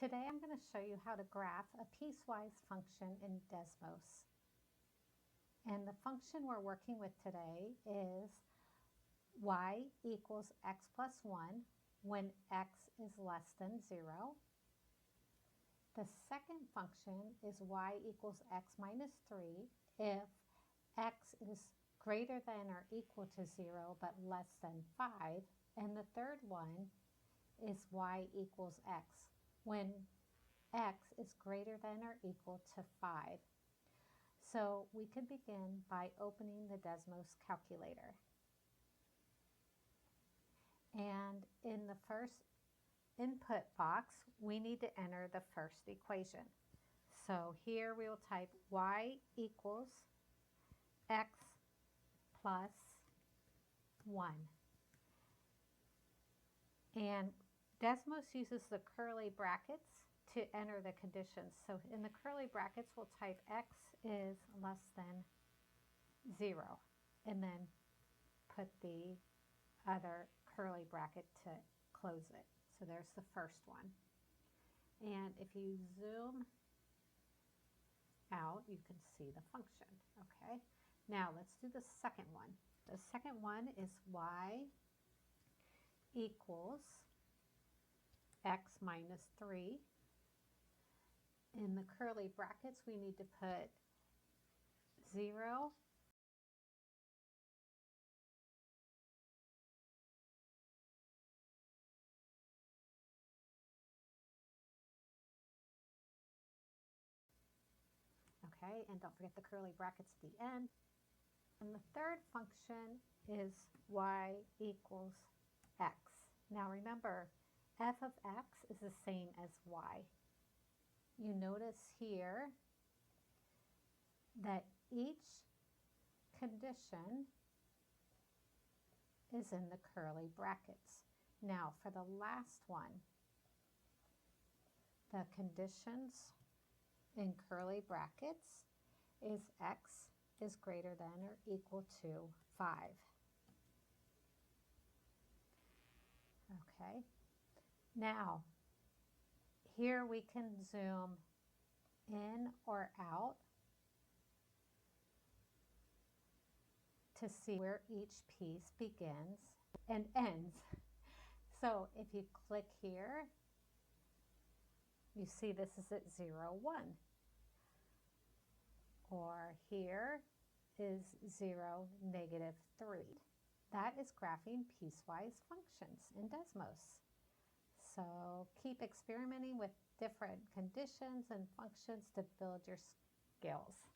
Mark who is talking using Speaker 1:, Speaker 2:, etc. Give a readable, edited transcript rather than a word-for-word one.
Speaker 1: Today I'm going to show you how to graph a piecewise function in Desmos. And the function we're working with today is y equals x plus 1 when x is less than 0. The second function is y equals x minus 3 if x is greater than or equal to 0 but less than 5. And the third one is y equals x when x is greater than or equal to 5. So we could begin by opening the Desmos calculator. And in the first input box, we need to enter the first equation. So here we will type y equals x plus 1. And Desmos uses the curly brackets to enter the conditions. So in the curly brackets, we'll type x is less than 0 and then put the other curly bracket to close it. So there's the first one. And if you zoom out, you can see the function. Okay. Now let's do the second one. The second one is y equals x minus 3. In the curly brackets, we need to put 0 . Okay, and don't forget the curly brackets at the end. And the third function is y equals x. Now remember, f of x is the same as y. You notice here that each condition is in the curly brackets. Now for the last one, the conditions in curly brackets is x is greater than or equal to 5. Okay, now here we can zoom in or out to see where each piece begins and ends. So if you click here, you see this is at 0, 1. Or here is 0, negative 3. That is graphing piecewise functions in Desmos. So keep experimenting with different conditions and functions to build your skills.